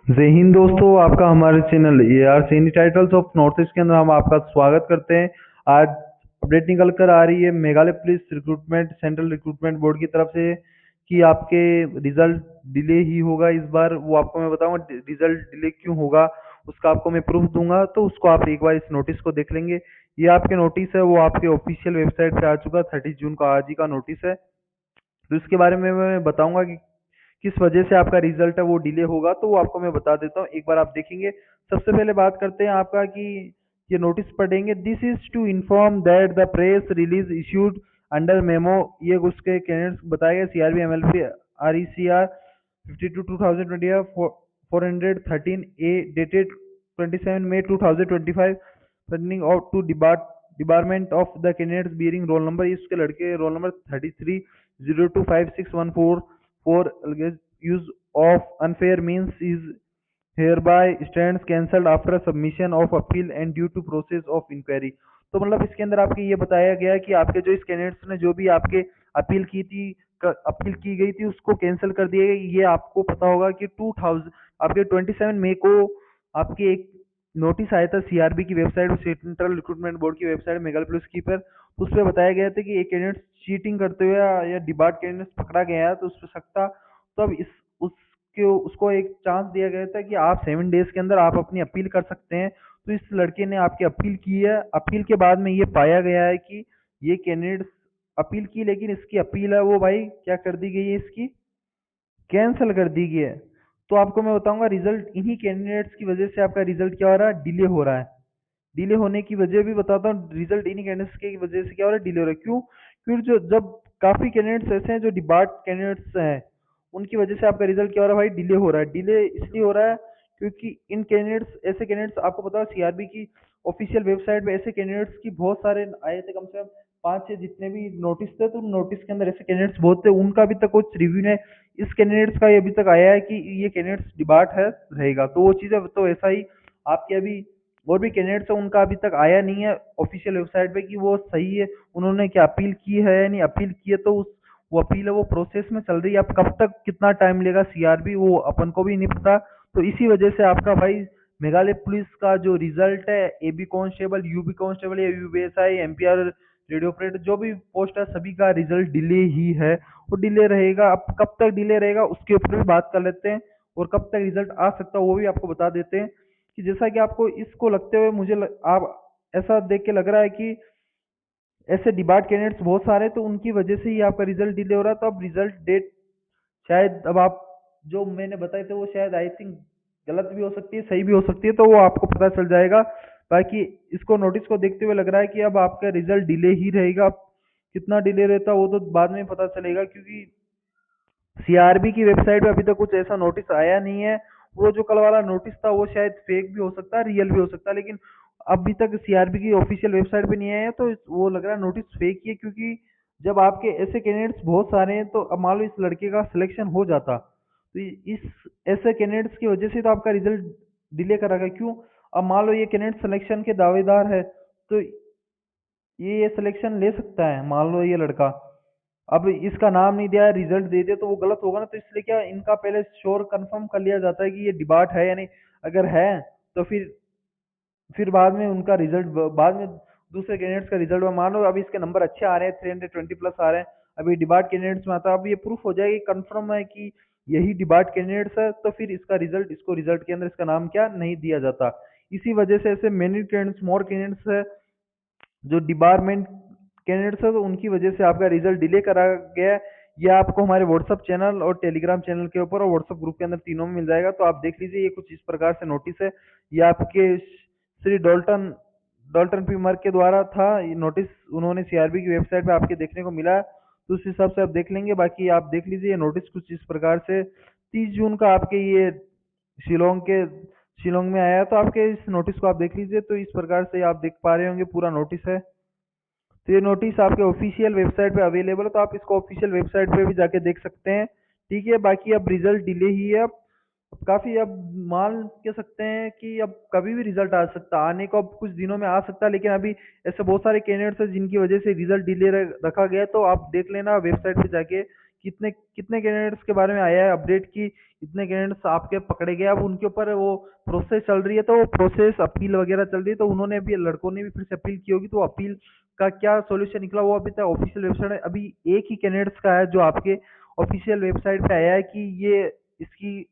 जय हिंद दोस्तों, आपका हमारे channel A R Saini titles of north east के अंदर हम आपका स्वागत करते हैं। आज अपडेट निकल कर आ रही है Meghalaya police recruitment central recruitment board की तरफ से कि आपके रिजल्ट डिले ही होगा इस बार। वो आपको मैं बताऊंगा रिजल्ट डिले क्यों होगा, उसका आपको मैं प्रूफ दूंगा। तो उसको आप एक बार इस नोटिस को देख लेंगे। ये आपके नोटिस है, वो आपके ऑफिशियल वेबसाइट पे आ चुका। 30 जून का आज ही का नोटिस है। तो इसके बारे में मैं बताऊंगा कि किस वजह से आपका रिजल्ट है वो डिले होगा। तो वो आपको मैं बता देता हूँ, एक बार आप देखेंगे। सबसे पहले बात करते हैं आपका कि ये नोटिस पढ़ेंगे। This is to inform that the press release issued under memo, ये उसके कैंडिडेट्स बताया गया CRB MLP RECR 52/2020 413 A dated 27 May 2025 running out to department of the candidates bearing roll number, इसके लड़के roll number 33025614 for use of unfair means is hereby stands cancelled after submission of appeal and due to process of inquiry। तो मतलब इसके अंदर आपके ये बताया गया है कि आपके जो इस कैंडिडेट्स ने जो भी आपके अपील की थी, अपील की गई थी, उसको कैंसिल कर दिया गया। ये आपको पता होगा कि 2000 आपके 27 मई को आपके एक नोटिस आया था सीआरबी की वेबसाइट, सेंट्रल रिक्रूटमेंट बोर्ड की वेबसाइट मेघालय पुलिस की पर। उस पर बताया गया था कि एक कैंडिडेट चीटिंग करते हुए या डिबार्ट कैंडिडेट पकड़ा गया है तो उस पर सकता। तो अब इस उसके उसको एक चांस दिया गया था कि आप 7 डेज के अंदर आप अपनी अपील कर सकते हैं। तो इस लड़के ने आपकी अपील की है। अपील के बाद में ये पाया गया है कि ये कैंडिडेट अपील की, लेकिन इसकी अपील है वो भाई क्या कर दी गई है, इसकी कैंसिल कर दी गई है। तो आपको मैं बताऊंगा रिजल्ट इन्हीं कैंडिडेट्स की वजह से आपका रिजल्ट क्या हो रहा है, डिले हो रहा है। डिले होने की वजह भी बताता हूँ। रिजल्ट इन्हीं कैंडिडेट्स की वजह से क्या हो रहा है, डिले हो रहा है। क्यों? क्योंकि जो जब काफी कैंडिडेट्स ऐसे हैं जो डिबार्ट कैंडिडेट्स हैं, उनकी वजह से आपका रिजल्ट क्या हो रहा है भाई, डिले हो रहा है। डिले इसलिए हो रहा है क्योंकि इन कैंडिडेट्स ऐसे कैंडिडेट्स आपको पता है सीआरबी की ऑफिशियल वेबसाइट पे ऐसे कैंडिडेट्स की बहुत सारे आए थे, कम से कम 5-6 जितने भी नोटिस थे। तो नोटिस के अंदर ऐसे कैंडिडेट्स बहुत थे, उनका अभी तक कुछ रिव्यू ने इस कैंडिडेट्स का ये अभी तक आया है कि ये कैंडिडेट्स डिबार्ट है रहेगा। तो वो चीजें तो ऐसा ही आपके अभी और भी कैंडिडेट्स हैं, उनका अभी तक आया नहीं है ऑफिशियल वेबसाइट पे कि वो सही है, उन्होंने क्या अपील की है या नहीं अपील की है। तो उस वो अपील है वो प्रोसेस में चल रही है। अब कब तक कितना टाइम लेगा सीआरबी, वो अपन को भी नहीं पता। तो इसी वजह से आपका भाई मेघालय पुलिस का जो रिजल्ट है, एबी कांस्टेबल, यूबी कांस्टेबल या यूबीएसआई, एमपीआर, रेडियो ऑपरेटर, जो भी पोस्ट है सभी का रिजल्ट डिले ही है। वो डिले रहेगा। अब कब तक डिले रहेगा उसके ऊपर भी बात कर लेते हैं, और कब तक रिजल्ट आ सकता है वो भी आपको बता देते हैं। कि जैसा कि आपको इसको लगते हुए आप ऐसा देख के लग रहा है कि ऐसे डिबार्ट कैंडिडेट्स बहुत सारे हैं, तो उनकी वजह से ही आपका रिजल्ट डिले हो रहा है। तो अब रिजल्ट डेट शायद अब आप जो मैंने बताए थे वो शायद आई थिंक गलत भी हो सकती है, सही भी हो सकती है। तो वो आपको पता चल जाएगा। बाकी इसको नोटिस को देखते हुए लग रहा है कि अब आपका रिजल्ट डिले ही रहेगा। अब कितना डिले रहता है वो तो बाद में पता चलेगा, क्योंकि सीआरबी की वेबसाइट पे अभी तक कुछ ऐसा नोटिस आया नहीं है। वो जो कल वाला नोटिस था वो शायद फेक भी हो सकता है, रियल भी हो सकता है, लेकिन अभी तक सीआरबी की ऑफिशियल वेबसाइट पे नहीं आया है। तो वो लग रहा है नोटिस फेक ही है, क्योंकि जब आपके ऐसे कैंडिडेट्स बहुत सारे हैं तो अब मान लो इस लड़के का सिलेक्शन हो जाता, तो इस ऐसे कैंडिडेट्स की वजह से तो आपका रिजल्ट डिले करा गया। क्यों? अब मान लो ये कैंडिडेट सिलेक्शन के दावेदार है, तो ये सिलेक्शन ले सकता है। मान लो ये लड़का अब इसका नाम नहीं दिया, रिजल्ट दे दिया, तो वो गलत होगा ना। तो इसलिए क्या इनका पहले श्योर कंफर्म कर लिया जाता है कि ये डिबाट है या नहीं। अगर है तो फिर बाद में उनका रिजल्ट, बाद में दूसरे कैंडिडेट्स का रिजल्ट मान लो अभी इसके नंबर अच्छे आ रहे हैं, 320 प्लस आ रहे हैं, अभी डिबाट कैंडिडेट्स में आता है, अब ये प्रूफ हो जाएगी, कंफर्म है कि यही डिबाट कैंडिडेट्स है, तो फिर इसका रिजल्ट, इसको रिजल्ट के अंदर इसका नाम क्या नहीं दिया जाता। इसी वजह से ऐसे मेनी कैंडिडेट्स, मोर कैंडिडेट्स है जो डिपार्टमेंट कैंडिडेट्स है, तो उनकी वजह से आपका रिजल्ट डिले करा गया है। ये आपको हमारे व्हाट्सअप चैनल और टेलीग्राम चैनल के ऊपर और व्हाट्सअप ग्रुप के अंदर तीनों में मिल जाएगा। तो आप देख लीजिए, ये कुछ इस प्रकार से नोटिस है। ये आपके Shri Dalton Dalton P Merck के द्वारा था ये नोटिस, उन्होंने सीआरबी की वेबसाइट पे आपके देखने को मिला। तो उस हिसाब से आप देख लेंगे। बाकी आप देख लीजिए, ये नोटिस कुछ इस प्रकार से 30 जून का आपके ये शिलोंग के शिलोंग में आया। तो आपके इस नोटिस को आप देख लीजिए। तो इस प्रकार से आप देख पा रहे होंगे पूरा नोटिस है। तो ये नोटिस आपके ऑफिशियल वेबसाइट पे अवेलेबल है, तो आप इसको ऑफिशियल वेबसाइट पे भी जाके देख सकते हैं। ठीक है। बाकी अब रिजल्ट डिले ही है। अब काफी अब मान के सकते हैं कि अब कभी भी रिजल्ट आ सकता है, आने को अब कुछ दिनों में आ सकता है, लेकिन अभी ऐसे बहुत सारे कैंडिडेट्स हैं जिनकी वजह से रिजल्ट डिले रखा गया है। तो आप देख लेना वेबसाइट पे जाके कितने कितने कैंडिडेट्स के बारे में आया है अपडेट की इतने कैंडिडेट्स आपके पकड़े गए, अब उनके ऊपर वो प्रोसेस चल रही है, तो वो प्रोसेस अपील वगैरह चल रही है, तो उन्होंने भी लड़कों ने भी फिर से अपील की होगी, तो अपील का क्या सॉल्यूशन निकला वो अभी तक ऑफिशियल वेबसाइट है, अभी एक ही कैंडिडेट्स का है जो आपके ऑफिशियल वेबसाइट पे आया है कि ये इसकी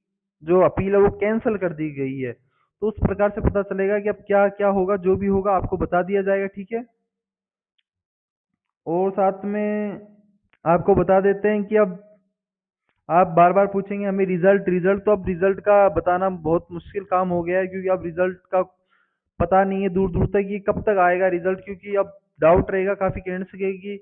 जो अपील है वो कैंसिल कर दी गई है। तो उस प्रकार से पता चलेगा कि अब क्या क्या होगा, जो भी होगा आपको बता दिया जाएगा, ठीक है। और साथ में आपको बता देते हैं कि अब आप बार बार पूछेंगे हमें रिजल्ट रिजल्ट, तो अब रिजल्ट का बताना बहुत मुश्किल काम हो गया है, क्योंकि अब रिजल्ट का पता नहीं है दूर दूर तक कि कब तक आएगा रिजल्ट, क्योंकि अब डाउट रहेगा काफी कैंडिडेट्स के कि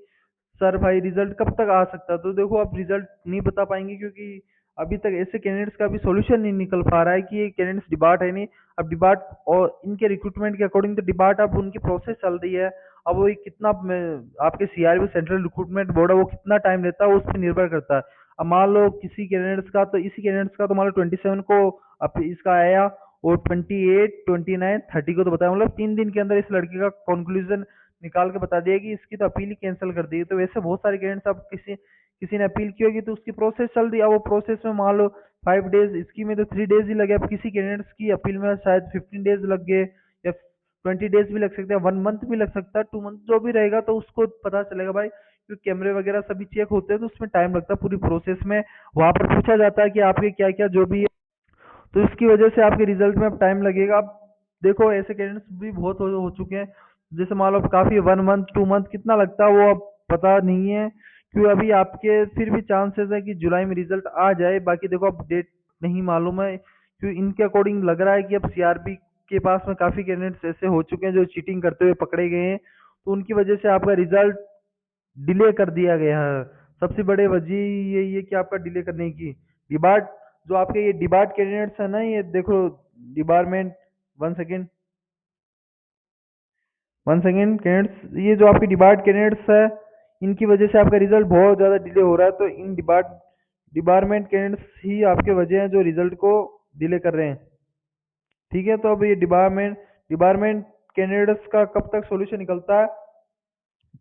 सर भाई रिजल्ट कब तक आ सकता है। तो देखो आप रिजल्ट नहीं बता पाएंगे, क्योंकि अभी तक ऐसे कैंडिडेट्स का भी सॉल्यूशन नहीं निकल पा रहा है कि ये कैंडिडेट्स डिबार्ट है नहीं। अब डिबार्ट और इनके रिक्रूटमेंट के अकॉर्डिंग तो डिबार्ट अब उनकी प्रोसेस चल रही है, अब वो कितना आपके सीआरबी सेंट्रल रिक्रूटमेंट बोर्ड है वो कितना टाइम लेता है उस पर निर्भर करता है। अब मान लो किसी कैंडिडेट्स का तो इसी कैंडिडेट्स का तो मान लो 27 को अब इसका आया, और 28 29 30 को तो बताया, मतलब 3 दिन के अंदर इस लड़के का कंक्लूजन निकाल के बता दिया कि इसकी तो अपील ही कैंसिल कर दी है। तो वैसे बहुत सारे कैंडिडेट्स अब किसी किसी ने अपील की होगी तो उसकी प्रोसेस चल रही है, अब वो प्रोसेस में मान लो 5 डेज, इसकी में तो 3 डेज ही लगे, अब किसी कैंडिडेट्स की अपील में शायद 15 डेज लग गए, या 20 डेज भी लग सकते हैं, 1 मंथ भी लग सकता है, 2 मंथ जो भी रहेगा, तो उसको पता चलेगा भाई, क्योंकि कैमरे वगैरह सभी चेक होते हैं तो उसमें टाइम लगता है पूरी प्रोसेस में। वहां पर पूछा जाता है कि आपके क्या क्या जो भी है, तो इसकी वजह से आपके रिजल्ट में अब टाइम लगेगा। अब देखो ऐसे कैंडिडेट्स भी बहुत हो चुके हैं, जैसे मान लो काफी 1 मंथ 2 मंथ कितना लगता है वो अब पता नहीं है, क्योंकि अभी आपके फिर भी चांसेस है कि जुलाई में रिजल्ट आ जाए, बाकी देखो अब डेट नहीं मालूम है, क्योंकि इनके अकॉर्डिंग लग रहा है कि अब सीआरपी के पास में काफी कैंडिडेट्स ऐसे हो चुके हैं जो चीटिंग करते हुए पकड़े गए हैं, तो उनकी वजह से आपका रिजल्ट डिले कर दिया गया है। सबसे बड़े वजह यही है कि आपका डिले करने की डिबार्ट, जो आपके ये डिबार्ट कैंडिडेट्स है ना, ये देखो department, one second one second candidates, ये जो आपके डिबार्ट कैंडिडेट्स है इनकी वजह से आपका रिजल्ट बहुत ज़्यादा डिले हो रहा है, तो इन डिपार्टमेंट कैंडिडेट्स ही आपके वजह हैं जो रिजल्ट को डिले कर रहे हैं, ठीक है। तो अब ये डिपार्टमेंट कैंडिडेट्स का कब तक सॉल्यूशन निकलता है,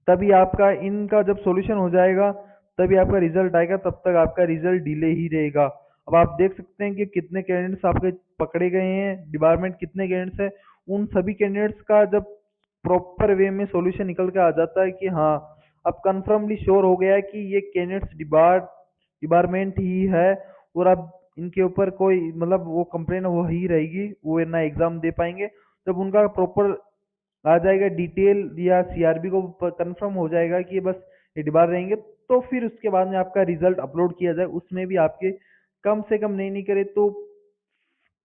तभी आपका इनका जब सॉल्यूशन हो जाएगा तभी आपका रिजल्ट आएगा, तब तक आपका रिजल्ट डिले ही रहेगा। अब आप देख सकते हैं कि कितने कैंडिडेट्स आपके पकड़े गए हैं, डिपार्टमेंट कितने कैंडिडेट्स हैं, उन सभी कैंडिडेट्स का जब प्रॉपर वे में सॉल्यूशन निकल के आ जाता है कि हाँ अब कंफर्मली श्योर हो गया है कि ये कैंडिडेट्स डिपार्टमेंट ही है, और अब इनके ऊपर कोई मतलब वो कंप्लेन वो ही रहेगी, वो ना एग्जाम दे पाएंगे, जब उनका प्रॉपर आ जाएगा डिटेल या सीआरबी को कंफर्म हो जाएगा कि ये बस ये डिबार रहेंगे, तो फिर उसके बाद में आपका रिजल्ट अपलोड किया जाए, उसमें भी आपके कम से कम नहीं करे तो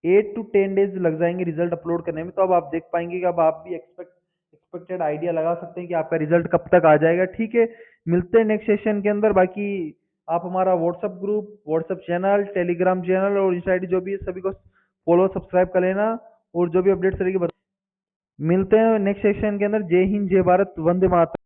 8 to 10 डेज लग जाएंगे रिजल्ट अपलोड करने में। तो अब आप देख पाएंगे कि अब आप भी एक्सपेक्टेड आइडिया लगा सकते हैं कि आपका रिजल्ट कब तक आ जाएगा, ठीक है। मिलते हैं नेक्स्ट सेशन के अंदर, बाकी आप हमारा WhatsApp group, WhatsApp channel, Telegram channel और इंस्टा आईडी जो भी है सभी को फॉलो सब्सक्राइब कर लेना, और जो भी अपडेट्स रहेगी मिलते हैं नेक्स्ट सेशन के अंदर। जय हिंद, जय भारत, वंदे मातरम।